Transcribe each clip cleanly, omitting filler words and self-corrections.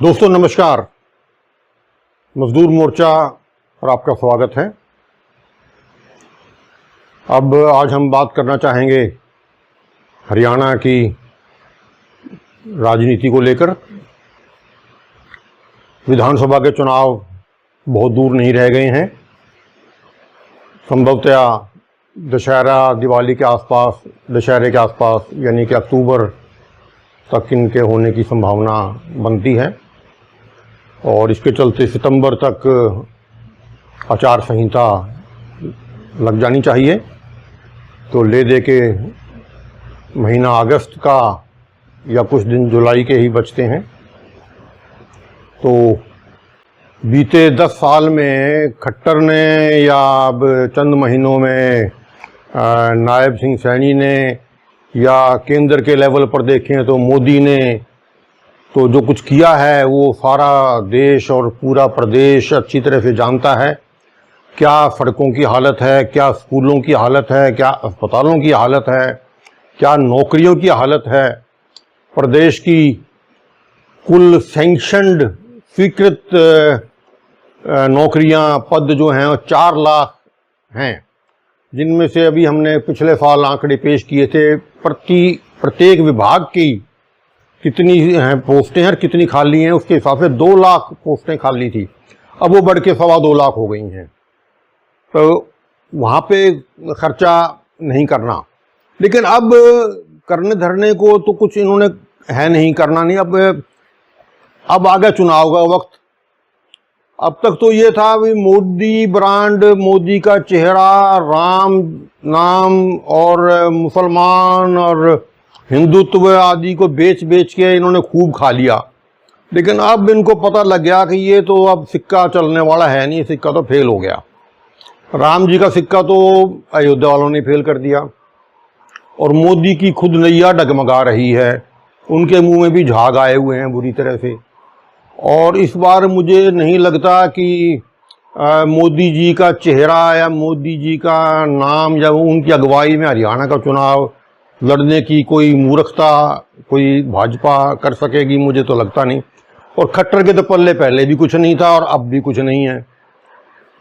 दोस्तों नमस्कार। मजदूर मोर्चा पर आपका स्वागत है। अब आज हम बात करना चाहेंगे हरियाणा की राजनीति को लेकर। विधानसभा के चुनाव बहुत दूर नहीं रह गए हैं। संभवतया दिवाली के आसपास, दशहरे के आसपास यानी कि अक्टूबर तक इनके होने की संभावना बनती है और इसके चलते सितंबर तक आचार संहिता लग जानी चाहिए। तो ले दे के महीना अगस्त का या कुछ दिन जुलाई के ही बचते हैं। तो बीते 10 साल में खट्टर ने या अब चंद महीनों में नायब सिंह सैनी ने या केंद्र के लेवल पर देखें तो मोदी ने तो जो कुछ किया है वो सारा देश और पूरा प्रदेश अच्छी तरह से जानता है। क्या सड़कों की हालत है, क्या स्कूलों की हालत है, क्या अस्पतालों की हालत है, क्या नौकरियों की हालत है। प्रदेश की कुल सैंक्शनड स्वीकृत नौकरियां, पद जो हैं 4 लाख हैं, जिनमें से अभी हमने पिछले साल आंकड़े पेश किए थे। प्रत्येक विभाग की कितनी हैं पोस्टें हैं और कितनी खाली हैं, उसके हिसाब से 2 लाख पोस्टें खाली थी। अब वो बढ़ के 2.25 लाख हो गई हैं। तो वहाँ पे खर्चा नहीं करना, लेकिन अब करने धरने को तो कुछ इन्होंने है नहीं, करना नहीं। अब आ गया चुनाव का वक्त। अब तक तो ये था भी मोदी ब्रांड, मोदी का चेहरा, राम नाम और मुसलमान और हिंदुत्व आदि को बेच बेच के इन्होंने खूब खा लिया। लेकिन अब इनको पता लग गया कि ये तो अब सिक्का चलने वाला है नहीं, सिक्का तो फेल हो गया। राम जी का सिक्का तो अयोध्या वालों ने फेल कर दिया और मोदी की खुद नैया डगमगा रही है। उनके मुंह में भी झाग आए हुए हैं बुरी तरह से। और इस बार मुझे नहीं लगता कि मोदी जी का चेहरा या मोदी जी का नाम या उनकी अगुवाई में हरियाणा का चुनाव लड़ने की कोई मूर्खता कोई भाजपा कर सकेगी, मुझे तो लगता नहीं। और खट्टर के तो पल्ले पहले भी कुछ नहीं था और अब भी कुछ नहीं है।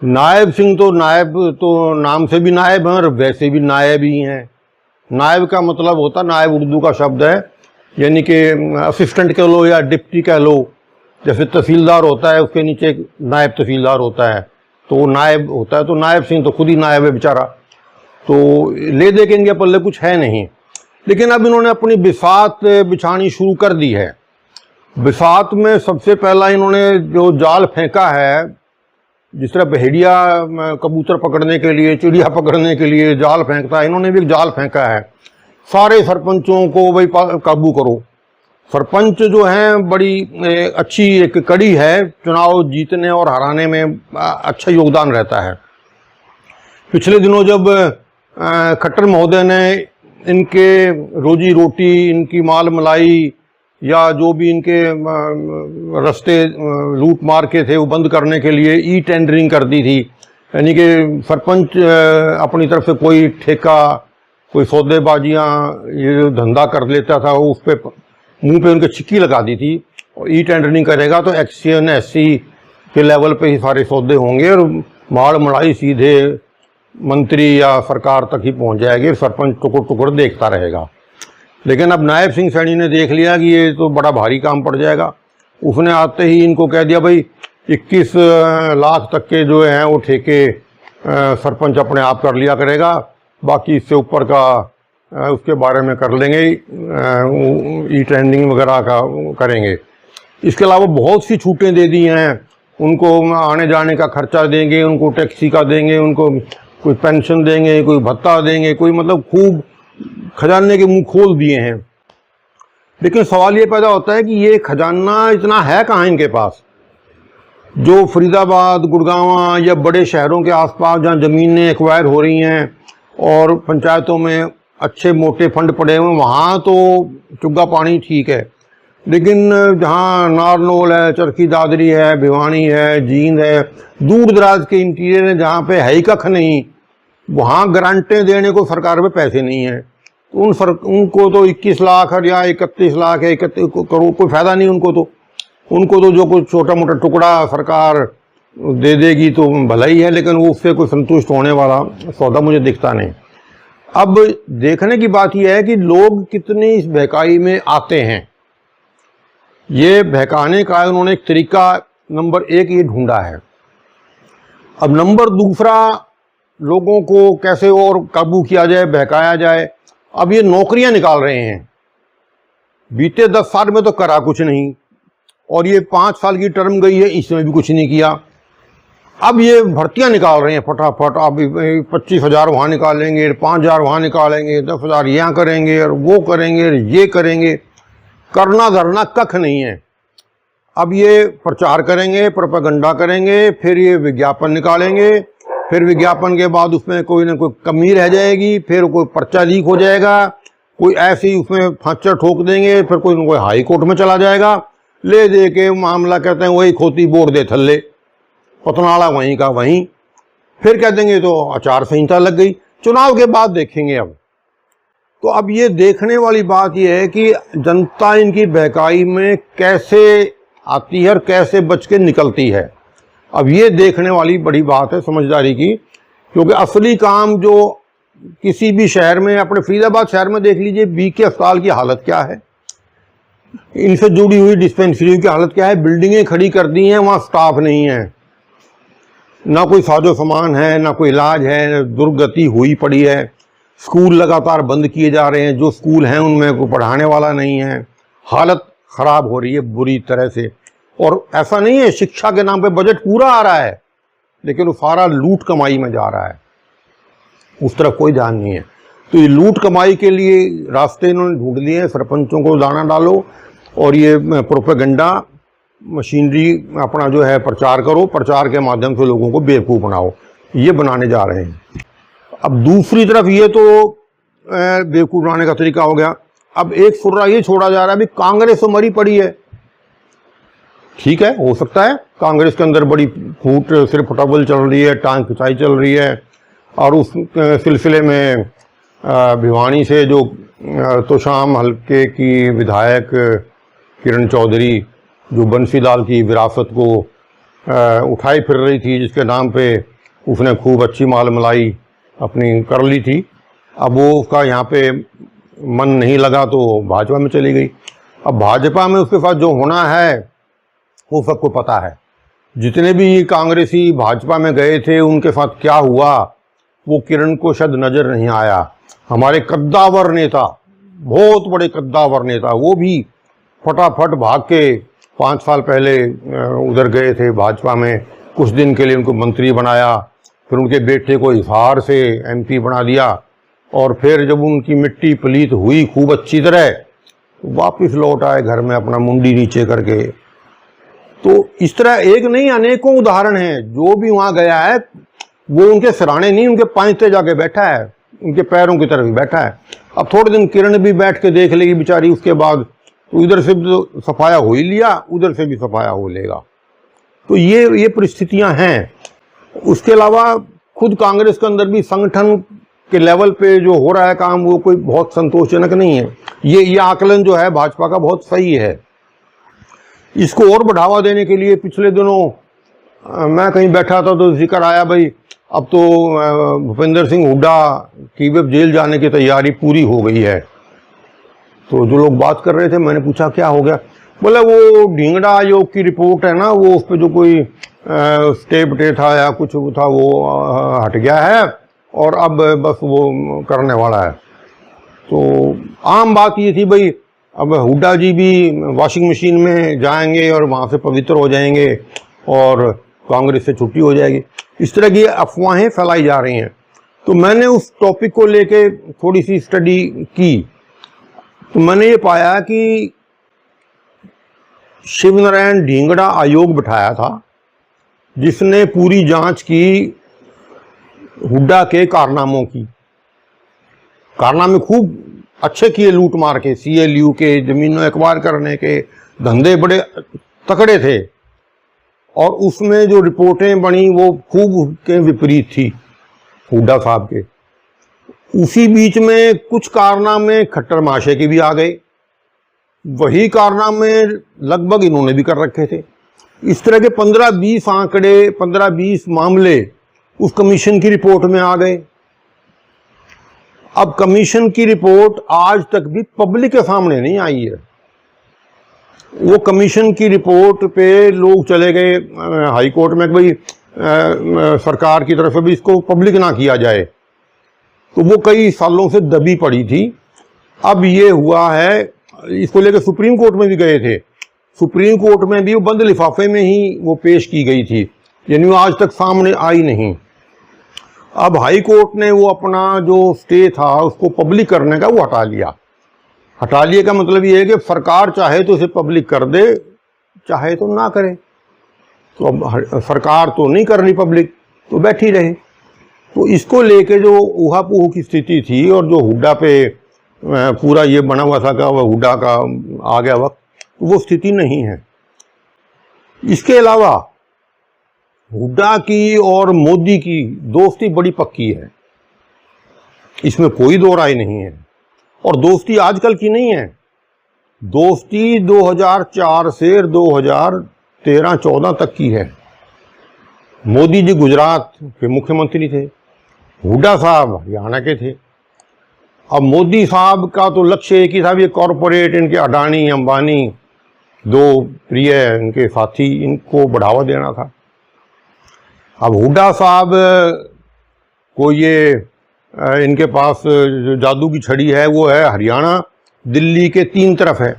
नायब सिंह तो नाम से भी नायब हैं और वैसे भी नायब ही हैं। नायब का मतलब होता, नायब उर्दू का शब्द है, यानी कि असिस्टेंट कह लो या डिप्टी कह लो। जैसे तहसीलदार होता है, उसके नीचे एक नायब तहसीलदार होता है, तो वो नायब होता है। तो नायब सिंह तो खुद ही नायब है बेचारा। तो ले दे के इनके पल्ले कुछ है नहीं। लेकिन अब इन्होंने अपनी बिसात बिछानी शुरू कर दी है। बिसात में सबसे पहला इन्होंने जो जाल फेंका है, जिस तरह भेड़िया कबूतर पकड़ने के लिए, चिड़िया पकड़ने के लिए जाल फेंकता है, इन्होंने भी एक जाल फेंका है। सारे सरपंचों को भाई काबू करो। सरपंच जो हैं बड़ी अच्छी एक कड़ी है, चुनाव जीतने और हराने में अच्छा योगदान रहता है। पिछले दिनों जब खट्टर महोदय ने इनके रोजी रोटी, इनकी माल मलाई या जो भी इनके रास्ते लूट मार के थे वो बंद करने के लिए ई टेंडरिंग कर दी थी, यानी कि सरपंच अपनी तरफ से कोई ठेका, कोई सौदेबाजियां ये धंधा कर लेता था, उस पे मुंह पे उनके छिक्की लगा दी थी। और ई टेंडरिंग करेगा तो एक्शन एससी के लेवल पे ही सारे सौदे होंगे और माल मलाई सीधे मंत्री या सरकार तक ही पहुंच जाएगी। सरपंच टुकड़ टुकड़ देखता रहेगा। लेकिन अब नायब सिंह सैनी ने देख लिया कि ये तो बड़ा भारी काम पड़ जाएगा। उसने आते ही इनको कह दिया भाई 21 लाख तक के जो हैं वो ठेके सरपंच अपने आप कर लिया करेगा, बाकी इससे ऊपर का उसके बारे में कर लेंगे, ई ट्रेंडिंग वगैरह का करेंगे। इसके अलावा बहुत सी छूटें दे दी हैं। उनको आने जाने का खर्चा देंगे, उनको टैक्सी का देंगे, उनको कोई पेंशन देंगे, कोई भत्ता देंगे, कोई मतलब खूब खजाने के मुंह खोल दिए हैं। लेकिन सवाल ये पैदा होता है कि ये खजाना इतना है कहाँ इनके पास। जो फरीदाबाद, गुड़गांव या बड़े शहरों के आसपास जहाँ ज़मीनें एक्वायर हो रही हैं और पंचायतों में अच्छे मोटे फंड पड़े हुए हैं, वहाँ तो चुग्गा पानी ठीक है। लेकिन जहाँ नारनौल है, चरखी दादरी है, भिवानी है, जींद है, दूर दराज के इंटीरियर है जहाँ पे है ही कख नहीं, वहाँ गारंटें देने को सरकार पे पैसे नहीं है। उनको तो 21 लाख या 31 लाख या 31 करोड़ कोई फायदा नहीं उनको तो। उनको तो जो कुछ छोटा मोटा टुकड़ा सरकार दे देगी तो भला ही है, लेकिन वो उससे कोई संतुष्ट होने वाला सौदा मुझे दिखता नहीं। अब देखने की बात यह है कि लोग कितनी इस बहकाई में आते हैं। ये बहकाने का उन्होंने एक तरीका नंबर 1 ये ढूंढा है। अब नंबर दूसरा, लोगों को कैसे और काबू किया जाए, बहकाया जाए। अब ये नौकरियां निकाल रहे हैं। बीते 10 साल में तो करा कुछ नहीं, और ये 5 साल की टर्म गई है, इसमें भी कुछ नहीं किया। अब ये भर्तियां निकाल रहे हैं फटाफट। अब 25,000 वहाँ निकालेंगे, 5,000 वहाँ निकालेंगे, 10,000 यहाँ करेंगे, और वो करेंगे, ये करेंगे। करना धरना कख नहीं है। अब ये प्रचार करेंगे, प्रोपेगेंडा करेंगे, फिर ये विज्ञापन निकालेंगे, फिर विज्ञापन के बाद उसमें कोई ना कोई कमी रह जाएगी, फिर कोई पर्चा लीक हो जाएगा, कोई ऐसे ही उसमें फांचर ठोक देंगे, फिर कोई ना कोई हाई कोर्ट में चला जाएगा, ले दे के मामला कहते हैं वही खोती बोर दे थल्ले, पतनाला वहीं का वहीं। फिर कह देंगे तो आचार संहिता लग गई। चुनाव के बाद देखेंगे। अब अब ये देखने वाली बात ये है कि जनता इनकी बहकाई में कैसे आती है और कैसे बच के निकलती है। अब ये देखने वाली बड़ी बात है समझदारी की, क्योंकि असली काम जो किसी भी शहर में, अपने फरीदाबाद शहर में देख लीजिए, बीके अस्पताल की हालत क्या है, इनसे जुड़ी हुई डिस्पेंसरी की हालत क्या है। बिल्डिंगें खड़ी कर दी हैं, वहाँ स्टाफ नहीं है, ना कोई साजो सामान है, ना कोई इलाज है, दुर्गति हुई पड़ी है। स्कूल लगातार बंद किए जा रहे हैं, जो स्कूल हैं उनमें कोई पढ़ाने वाला नहीं है। हालत खराब हो रही है बुरी तरह से। और ऐसा नहीं है शिक्षा के नाम पे बजट पूरा आ रहा है, लेकिन वो सारा लूट कमाई में जा रहा है, उस तरफ कोई ध्यान नहीं है। तो ये लूट कमाई के लिए रास्ते इन्होंने ढूंढ लिए हैं। सरपंचों को दाना डालो और ये प्रोपेगेंडा मशीनरी अपना जो है प्रचार करो, प्रचार के माध्यम से लोगों को बेवकूफ़ बनाओ, ये बनाने जा रहे हैं। अब दूसरी तरफ ये तो बेवकूफ़ बनाने का तरीका हो गया। अब एक फुर्रा ये छोड़ा जा रहा है, अभी कांग्रेस तो मरी पड़ी है। ठीक है, हो सकता है कांग्रेस के अंदर बड़ी फूट सिर्फ फटाबल चल रही है, टांग खिंचाई चल रही है, और उस सिलसिले में भिवानी से जो तोशाम हल्के की विधायक किरण चौधरी जो बंसीलाल की विरासत को उठाई फिर रही थी, जिसके नाम पे उसने खूब अच्छी माल मलाई अपनी कर ली थी, अब वो उसका यहाँ पे मन नहीं लगा तो भाजपा में चली गई। अब भाजपा में उसके साथ जो होना है वो सबको पता है। जितने भी कांग्रेसी भाजपा में गए थे उनके साथ क्या हुआ वो किरण को शायद नज़र नहीं आया। हमारे कद्दावर नेता, बहुत बड़े कद्दावर नेता, वो भी फटाफट भाग के 5 साल पहले उधर गए थे भाजपा में, कुछ दिन के लिए उनको मंत्री बनाया, फिर उनके बेटे को हिसार से MP बना दिया, और फिर जब उनकी मिट्टी पलीत हुई खूब अच्छी तरह तो वापस लौट आए घर में अपना मुंडी नीचे करके। तो इस तरह एक नहीं अनेकों उदाहरण हैं। जो भी वहाँ गया है वो उनके सिराने नहीं, उनके पांचते जाके बैठा है, उनके पैरों की तरफ ही बैठा है। अब थोड़े दिन किरण भी बैठ के देख लेगी बेचारी, उसके बाद तो इधर से भी सफाया हो ही लिया, उधर से भी सफाया हो लेगा। तो ये परिस्थितियां हैं। उसके अलावा खुद कांग्रेस के अंदर भी संगठन के लेवल पे जो हो रहा है काम वो कोई बहुत संतोषजनक नहीं है। ये आकलन जो है भाजपा का बहुत सही है। इसको और बढ़ावा देने के लिए पिछले दिनों मैं कहीं बैठा था तो जिक्र आया, भाई अब तो भूपेंद्र सिंह हुड्डा की भी जेल जाने की तैयारी पूरी हो गई है। तो जो लोग बात कर रहे थे, मैंने पूछा क्या हो गया, बोले वो ढींगड़ा आयोग की रिपोर्ट है ना, वो उस पर जो कोई स्टे बटे था या कुछ था वो हट गया है और अब बस वो करने वाला है। तो आम बात ये थी भाई, अब हुड्डा जी भी वॉशिंग मशीन में जाएंगे और वहाँ से पवित्र हो जाएंगे और कांग्रेस से छुट्टी हो जाएगी। इस तरह की अफवाहें फैलाई जा रही हैं। तो मैंने उस टॉपिक को लेके थोड़ी सी स्टडी की, तो मैंने ये पाया कि शिव नारायण ढींगड़ा आयोग बिठाया था जिसने पूरी जांच की हुड्डा के कारनामों की। कारनामे खूब अच्छे किए, लूट मार के, CLU के, जमीनों एक्वायर करने के धंधे बड़े तकड़े थे, और उसमें जो रिपोर्टें बनी वो खूब के विपरीत थी हुड्डा साहब के। उसी बीच में कुछ कारनामे खट्टर माशे के भी आ गए, वही कारनामे लगभग इन्होंने भी कर रखे थे। इस तरह के 15-20 आंकड़े, 15-20 मामले उस कमीशन की रिपोर्ट में आ गए। अब कमीशन की रिपोर्ट आज तक भी पब्लिक के सामने नहीं आई है। वो कमीशन की रिपोर्ट पे लोग चले गए हाई कोर्ट में कि भाई सरकार की तरफ से भी इसको पब्लिक ना किया जाए, तो वो कई सालों से दबी पड़ी थी। अब ये हुआ है, इसको लेकर सुप्रीम कोर्ट में भी गए थे, सुप्रीम कोर्ट में भी वो बंद लिफाफे में ही वो पेश की गई थी, यानी वो आज तक सामने आई नहीं। अब हाई कोर्ट ने वो अपना जो स्टे था उसको पब्लिक करने का वो हटा लिया। हटा लिए का मतलब ये है कि सरकार चाहे तो इसे पब्लिक कर दे, चाहे तो ना करे। तो अब सरकार तो नहीं कर रही पब्लिक, तो बैठी रहे। तो इसको लेके जो ऊहापोह की स्थिति थी और जो हुड्डा पे पूरा ये बना हुआ था का वह हुड्डा का आ गया वक्त, तो वो स्थिति नहीं है। इसके अलावा हुड्डा की और मोदी की दोस्ती बड़ी पक्की है, इसमें कोई दो राय नहीं है। और दोस्ती आजकल की नहीं है, दोस्ती 2004 से 2013-14 तक की है। मोदी जी गुजरात के मुख्यमंत्री थे, हुड्डा साहब हरियाणा के थे। अब मोदी साहब का तो लक्ष्य एक ही था, ये कॉरपोरेट, इनके अडानी अंबानी दो प्रिय इनके साथी, इनको बढ़ावा देना था। अब हुड्डा साहब को ये इनके पास जो जादू की छड़ी है वो है हरियाणा दिल्ली के 3 तरफ है,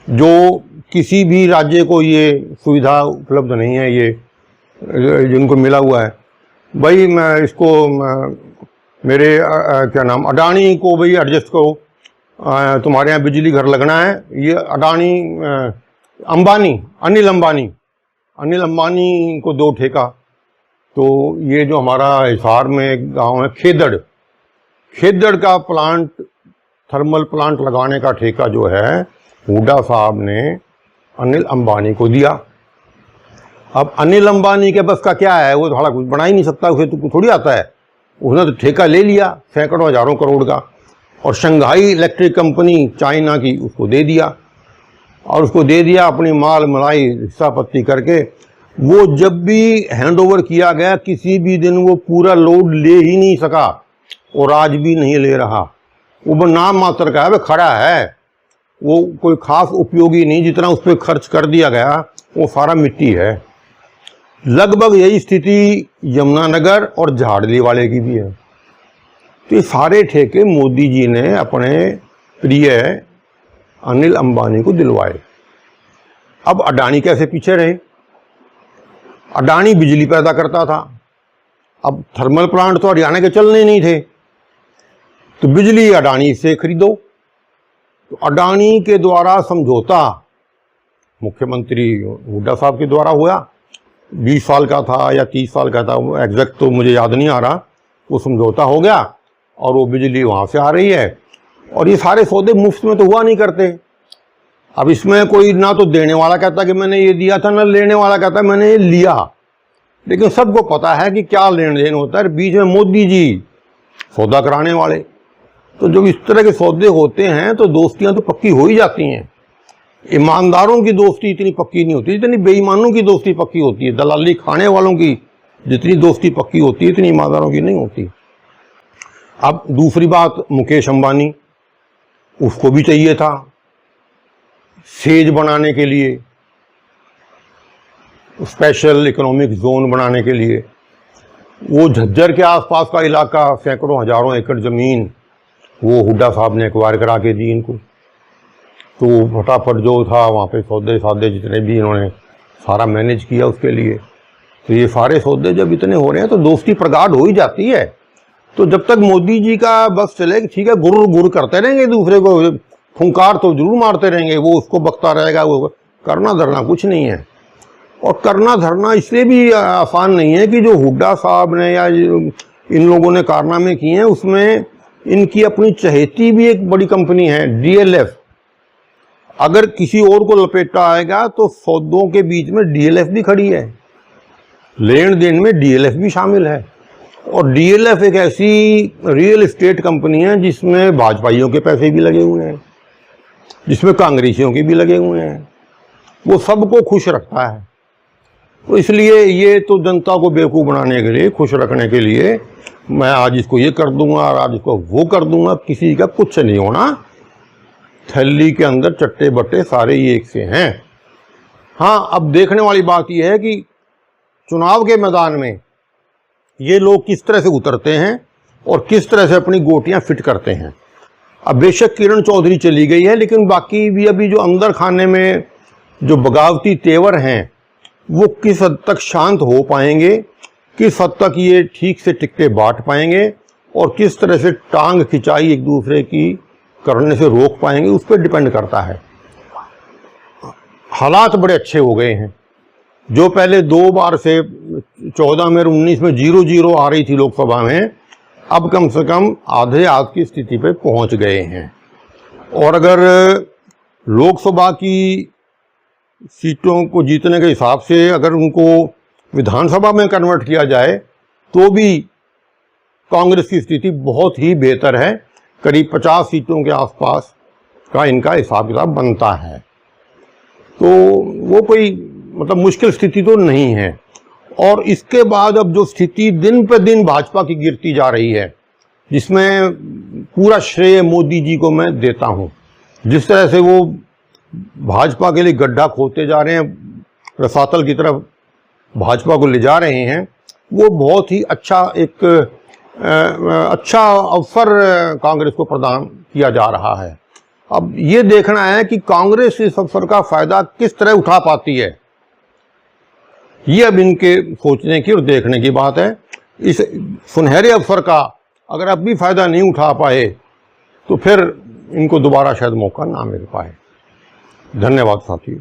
जो किसी भी राज्य को ये सुविधा उपलब्ध नहीं है, ये जिनको मिला हुआ है। भाई मैं इसको मेरे क्या नाम अडानी को भाई एडजस्ट करो, तुम्हारे यहाँ बिजली घर लगना है। ये अडानी अंबानी अनिल अंबानी को 2 ठेका। तो ये जो हमारा हिसार में एक गांव है खेदड़ का प्लांट, थर्मल प्लांट लगाने का ठेका जो है हुड्डा साहब ने अनिल अंबानी को दिया। अब अनिल अंबानी के बस का क्या है, वो थोड़ा कुछ बना ही नहीं सकता, उसे तो थोड़ी आता है। उसने तो ठेका ले लिया सैकड़ों हजारों करोड़ का, और शंघाई इलेक्ट्रिक कंपनी चाइना की उसको दे दिया, और उसको दे दिया अपनी माल मलाई हिस्सा पत्ती करके। वो जब भी हैंडओवर किया गया किसी भी दिन वो पूरा लोड ले ही नहीं सका, और आज भी नहीं ले रहा। वो नाम मात्र का है, वो खड़ा है, वो कोई खास उपयोगी नहीं, जितना उस पर खर्च कर दिया गया वो सारा मिट्टी है। लगभग यही स्थिति यमुनानगर और झाड़ली वाले की भी है। तो ये सारे ठेके मोदी जी ने अपने प्रिय अनिल अंबानी को दिलवाए। अब अडानी कैसे पीछे रहे? अडानी बिजली पैदा करता था, अब थर्मल प्लांट तो हरियाणा के चलने नहीं थे, तो बिजली अडानी से खरीदो। तो अडानी के द्वारा समझौता मुख्यमंत्री हुड्डा साहब के द्वारा हुआ, 20 साल का था या 30 साल का था, वो एग्जैक्ट तो मुझे याद नहीं आ रहा। वो समझौता हो गया और वो बिजली वहाँ से आ रही है। और ये सारे सौदे मुफ्त में तो हुआ नहीं करते। अब इसमें कोई ना तो देने वाला कहता कि मैंने ये दिया था, ना लेने वाला कहता मैंने ये लिया, लेकिन सबको पता है कि क्या लेन देन होता है। बीच में मोदी जी सौदा कराने वाले। तो जब इस तरह के सौदे होते हैं तो दोस्तियां तो पक्की हो ही जाती हैं। ईमानदारों की दोस्ती इतनी पक्की नहीं होती जितनी बेईमानों की दोस्ती पक्की होती है। दलाली खाने वालों की जितनी दोस्ती पक्की होती है इतनी ईमानदारों की नहीं होती। अब दूसरी बात, मुकेश अंबानी, उसको भी चाहिए था सेज बनाने के लिए, स्पेशल इकोनॉमिक जोन बनाने के लिए। वो झज्जर के आसपास का इलाका, सैकड़ों हजारों एकड़ जमीन वो हुड्डा साहब ने एक्वायर करा के दी इनको। तो फटाफट जो था वहाँ पे सौदे सादे जितने भी इन्होंने सारा मैनेज किया उसके लिए। तो ये सारे सौदे जब इतने हो रहे हैं तो दोस्ती प्रगाढ़ हो ही जाती है। तो जब तक मोदी जी का बस चले, ठीक है, गुर गुर करते रहेंगे दूसरे को, फुंकार तो जरूर मारते रहेंगे, वो उसको बकता रहेगा, वो करना धरना कुछ नहीं है। और करना धरना इसलिए भी आसान नहीं है कि जो हुड्डा साहब ने या इन लोगों ने कारनामे किए हैं उसमें इनकी अपनी चहेती भी एक बड़ी कंपनी है DLF। अगर किसी और को लपेटा आएगा तो सौदों के बीच में DLF भी खड़ी है, लेन देन में DLF भी शामिल है। और DLF एक ऐसी रियल एस्टेट कंपनी है जिसमें भाजपाइयों के पैसे भी लगे हुए हैं। जिसमें कांग्रेसियों के भी लगे हुए हैं, वो सबको खुश रखता है। तो इसलिए ये तो जनता को बेवकूफ़ बनाने के लिए, खुश रखने के लिए, मैं आज इसको ये कर दूंगा और आज इसको वो कर दूंगा, किसी का कुछ नहीं होना। थैली के अंदर चट्टे बट्टे सारे ही एक से हैं। हाँ, अब देखने वाली बात यह है कि चुनाव के मैदान में ये लोग किस तरह से उतरते हैं और किस तरह से अपनी गोटियां फिट करते हैं। अब बेशक किरण चौधरी चली गई है, लेकिन बाकी भी अभी जो अंदर खाने में जो बगावती तेवर हैं वो किस हद तक शांत हो पाएंगे, किस हद तक ये ठीक से टिकटें बांट पाएंगे और किस तरह से टांग खिंचाई एक दूसरे की करने से रोक पाएंगे, उस पर डिपेंड करता है। हालात बड़े अच्छे हो गए हैं। जो पहले 2 बार से 14 में और 19 में 0-0 आ रही थी लोकसभा में, अब कम से कम आधे आध की स्थिति पे पहुंच गए हैं। और अगर लोकसभा की सीटों को जीतने के हिसाब से अगर उनको विधानसभा में कन्वर्ट किया जाए तो भी कांग्रेस की स्थिति बहुत ही बेहतर है। करीब 50 सीटों के आसपास का इनका हिसाब किताब बनता है। तो वो कोई मतलब मुश्किल स्थिति तो नहीं है। और इसके बाद अब जो स्थिति दिन पे दिन भाजपा की गिरती जा रही है, जिसमें पूरा श्रेय मोदी जी को मैं देता हूँ। जिस तरह से वो भाजपा के लिए गड्ढा खोदते जा रहे हैं, रसातल की तरफ भाजपा को ले जा रहे हैं, वो बहुत ही अच्छा एक अच्छा अवसर कांग्रेस को प्रदान किया जा रहा है। अब ये देखना है कि कांग्रेस इस अवसर का फायदा किस तरह उठा पाती है। ये अब इनके सोचने की और देखने की बात है। इस सुनहरे अवसर का अगर अब भी फायदा नहीं उठा पाए तो फिर इनको दोबारा शायद मौका ना मिल पाए। धन्यवाद साथियों।